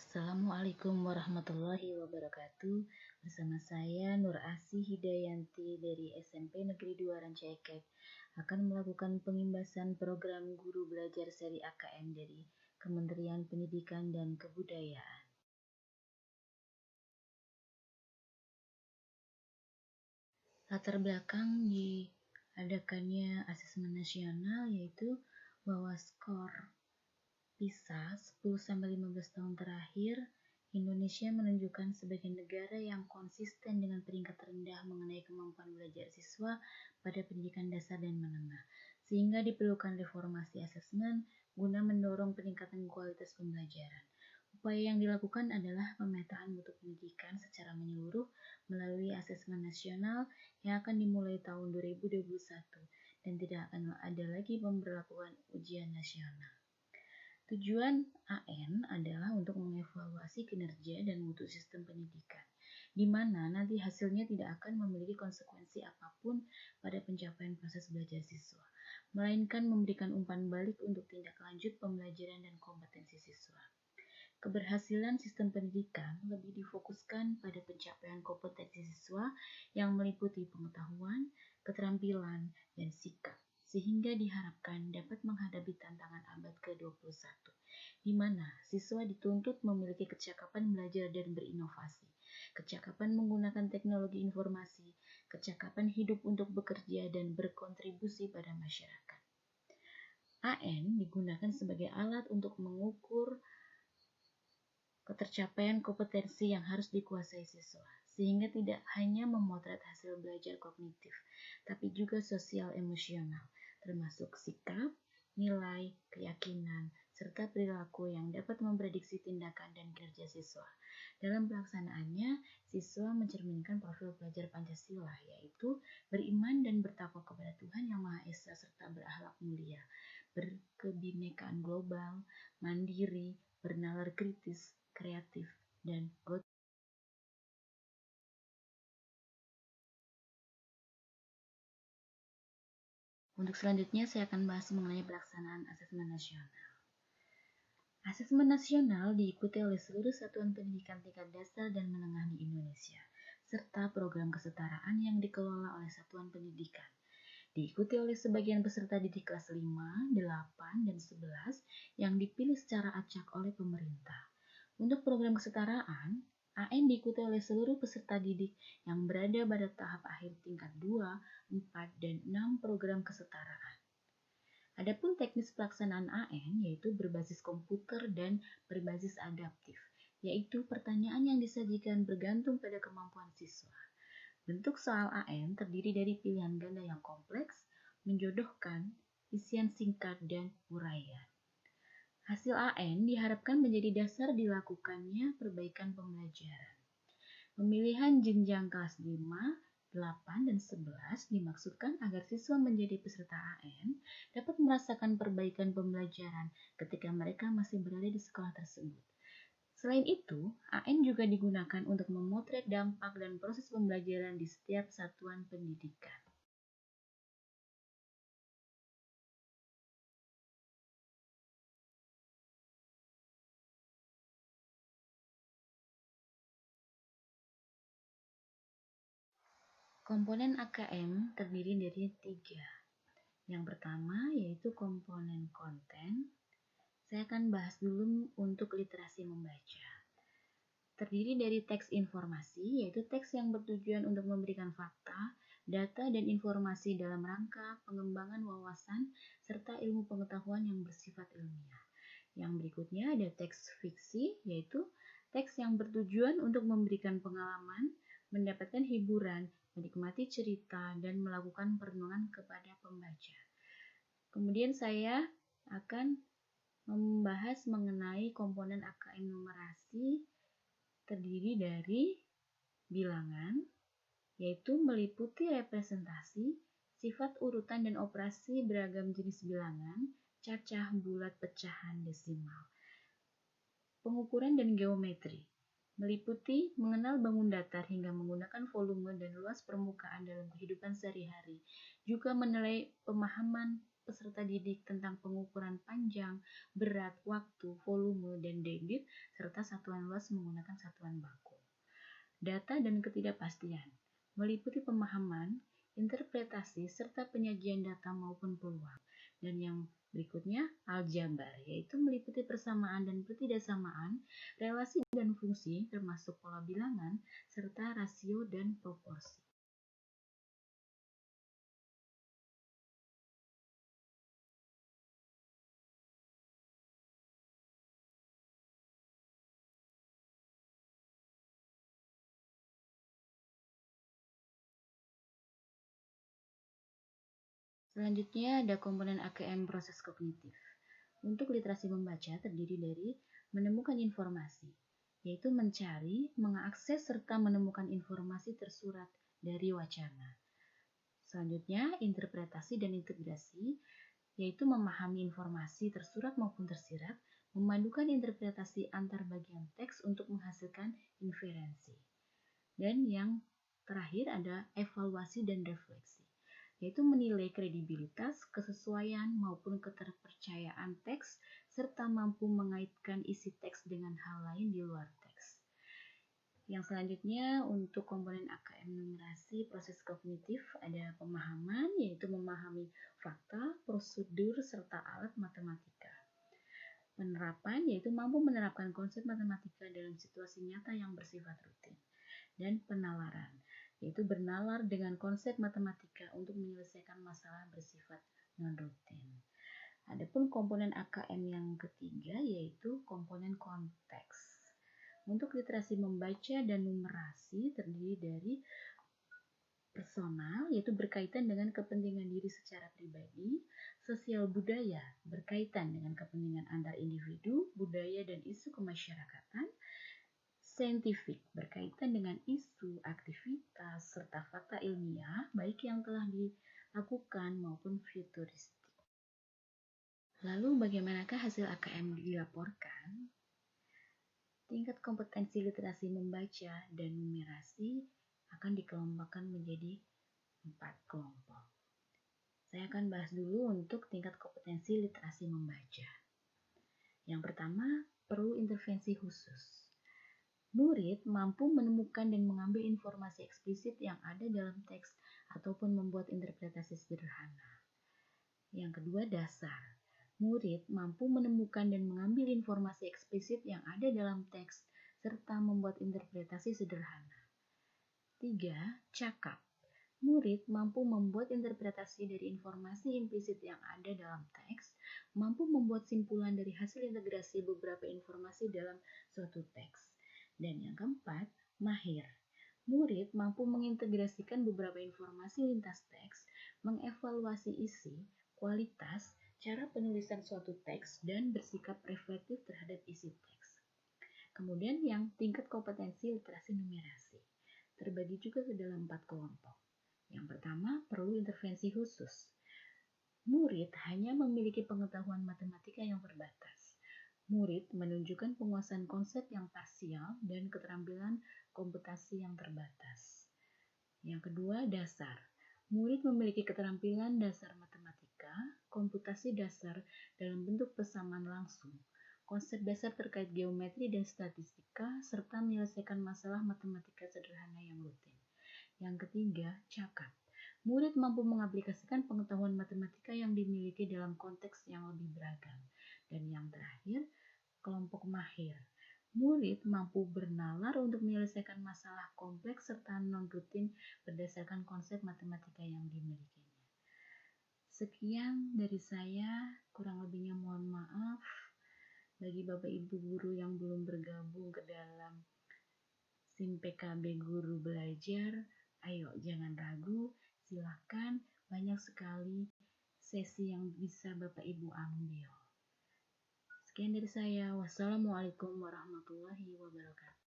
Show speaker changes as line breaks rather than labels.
Assalamualaikum warahmatullahi wabarakatuh. Bersama saya Nur Asih Hidayanti dari SMP Negeri 2 Rancaikek akan melakukan pengimbasan program Guru Belajar seri AKM dari Kementerian Pendidikan dan Kebudayaan. Latar belakang diadakannya asesmen nasional yaitu bahwa skor PISA 10-15 tahun terakhir, Indonesia menunjukkan sebagai negara yang konsisten dengan peringkat terendah mengenai kemampuan belajar siswa pada pendidikan dasar dan menengah, sehingga diperlukan reformasi asesmen guna mendorong peningkatan kualitas pembelajaran. Upaya yang dilakukan adalah pemetaan mutu pendidikan secara menyeluruh melalui asesmen nasional yang akan dimulai tahun 2021 dan tidak akan ada lagi pemberlakuan ujian nasional. Tujuan AN adalah untuk mengevaluasi kinerja dan mutu sistem pendidikan, di mana nanti hasilnya tidak akan memiliki konsekuensi apapun pada pencapaian proses belajar siswa, melainkan memberikan umpan balik untuk tindak lanjut pembelajaran dan kompetensi siswa. Keberhasilan sistem pendidikan lebih difokuskan pada pencapaian kompetensi siswa yang meliputi pengetahuan, keterampilan, dan sikap, sehingga diharapkan dapat menghadapi tantangan abad ke-21, di mana siswa dituntut memiliki kecakapan belajar dan berinovasi, kecakapan menggunakan teknologi informasi, kecakapan hidup untuk bekerja dan berkontribusi pada masyarakat. AN digunakan sebagai alat untuk mengukur ketercapaian kompetensi yang harus dikuasai siswa, sehingga tidak hanya memotret hasil belajar kognitif, tapi juga sosial emosional, termasuk sikap, nilai, keyakinan, serta perilaku yang dapat memprediksi tindakan dan kinerja siswa. Dalam pelaksanaannya, siswa mencerminkan profil pelajar Pancasila, yaitu beriman dan bertakwa kepada Tuhan Yang Maha Esa serta berakhlak mulia, berkebinekaan global, mandiri, bernalar kritis, kreatif, dan Untuk selanjutnya saya akan bahas mengenai pelaksanaan asesmen nasional. Asesmen nasional diikuti oleh seluruh satuan pendidikan tingkat dasar dan menengah di Indonesia, serta program kesetaraan yang dikelola oleh satuan pendidikan. Diikuti oleh sebagian peserta didik kelas 5, 8, dan 11 yang dipilih secara acak oleh pemerintah. Untuk program kesetaraan, AN diikuti oleh seluruh peserta didik yang berada pada tahap akhir tingkat 2, 4, dan 6 program kesetaraan. Adapun teknis pelaksanaan AN yaitu berbasis komputer dan berbasis adaptif, yaitu pertanyaan yang disajikan bergantung pada kemampuan siswa. Bentuk soal AN terdiri dari pilihan ganda yang kompleks, menjodohkan, isian singkat, dan uraian. Hasil AN diharapkan menjadi dasar dilakukannya perbaikan pembelajaran. Pemilihan jenjang kelas 5, 8, dan 11 dimaksudkan agar siswa menjadi peserta AN dapat merasakan perbaikan pembelajaran ketika mereka masih berada di sekolah tersebut. Selain itu, AN juga digunakan untuk memotret dampak dan proses pembelajaran di setiap satuan pendidikan. Komponen AKM terdiri dari 3. Yang pertama yaitu komponen konten. Saya akan bahas dulu untuk literasi membaca. Terdiri dari teks informasi, yaitu teks yang bertujuan untuk memberikan fakta, data, dan informasi dalam rangka pengembangan wawasan serta ilmu pengetahuan yang bersifat ilmiah. Yang berikutnya ada teks fiksi, yaitu teks yang bertujuan untuk memberikan pengalaman, mendapatkan hiburan, menikmati cerita, dan melakukan perenungan kepada pembaca. Kemudian saya akan membahas mengenai komponen AKM numerasi terdiri dari bilangan, yaitu meliputi representasi, sifat urutan dan operasi beragam jenis bilangan, cacah, bulat, pecahan, desimal. Pengukuran dan geometri meliputi mengenal bangun datar hingga menggunakan volume dan luas permukaan dalam kehidupan sehari-hari, juga menilai pemahaman peserta didik tentang pengukuran panjang, berat, waktu, volume, dan debit, serta satuan luas menggunakan satuan baku. Data dan ketidakpastian meliputi pemahaman, interpretasi, serta penyajian data maupun peluang. Dan yang berikutnya, aljabar, yaitu meliputi persamaan dan ketidaksamaan, relasi dan fungsi, termasuk pola bilangan, serta rasio dan proporsi. Selanjutnya ada komponen AKM proses kognitif. Untuk literasi membaca terdiri dari menemukan informasi, yaitu mencari, mengakses, serta menemukan informasi tersurat dari wacana. Selanjutnya, interpretasi dan integrasi, yaitu memahami informasi tersurat maupun tersirat, memadukan interpretasi antar bagian teks untuk menghasilkan inferensi. Dan yang terakhir ada evaluasi dan refleksi, yaitu menilai kredibilitas, kesesuaian, maupun keterpercayaan teks, serta mampu mengaitkan isi teks dengan hal lain di luar teks. Yang selanjutnya untuk komponen AKM numerasi proses kognitif ada pemahaman, yaitu memahami fakta, prosedur, serta alat matematika. Penerapan, yaitu mampu menerapkan konsep matematika dalam situasi nyata yang bersifat rutin. Dan penalaran, yaitu bernalar dengan konsep matematika untuk menyelesaikan masalah bersifat non-rutin. Adapun komponen AKM yang ketiga yaitu komponen konteks. Untuk literasi membaca dan numerasi terdiri dari personal, yaitu berkaitan dengan kepentingan diri secara pribadi, sosial budaya, berkaitan dengan kepentingan antar individu, budaya, dan isu kemasyarakatan, saintifik berkaitan dengan isu, aktivitas, serta fakta ilmiah, baik yang telah dilakukan maupun futuristik. Lalu bagaimanakah hasil AKM dilaporkan? Tingkat kompetensi literasi membaca dan numerasi akan dikelompokkan menjadi 4 kelompok. Saya akan bahas dulu untuk tingkat kompetensi literasi membaca. Yang pertama, perlu intervensi khusus. Murid mampu menemukan dan mengambil informasi eksplisit yang ada dalam teks ataupun membuat interpretasi sederhana. Yang kedua, dasar. Murid mampu menemukan dan mengambil informasi eksplisit yang ada dalam teks serta membuat interpretasi sederhana. 3. Cakap. Murid mampu membuat interpretasi dari informasi implisit yang ada dalam teks, mampu membuat simpulan dari hasil integrasi beberapa informasi dalam suatu teks. Dan yang keempat, mahir. Murid mampu mengintegrasikan beberapa informasi lintas teks, mengevaluasi isi, kualitas, cara penulisan suatu teks, dan bersikap reflektif terhadap isi teks. Kemudian yang tingkat kompetensi literasi numerasi, terbagi juga ke dalam 4 kelompok. Yang pertama, perlu intervensi khusus. Murid hanya memiliki pengetahuan matematika yang terbatas. Murid menunjukkan penguasaan konsep yang parsial dan keterampilan komputasi yang terbatas. Yang kedua, dasar. Murid memiliki keterampilan dasar matematika, komputasi dasar dalam bentuk persamaan langsung, konsep dasar terkait geometri dan statistika, serta menyelesaikan masalah matematika sederhana yang rutin. Yang ketiga, cakap. Murid mampu mengaplikasikan pengetahuan matematika yang dimiliki dalam konteks yang lebih beragam. Dan yang terakhir, kelompok mahir. Murid mampu bernalar untuk menyelesaikan masalah kompleks serta non-rutin berdasarkan konsep matematika yang dimilikinya. Sekian dari saya, kurang lebihnya mohon maaf. Bagi Bapak Ibu guru yang belum bergabung ke dalam SIM PKB Guru Belajar, ayo jangan ragu, silakan, banyak sekali sesi yang bisa Bapak Ibu ambil. Sekian dari saya. Wassalamualaikum warahmatullahi wabarakatuh.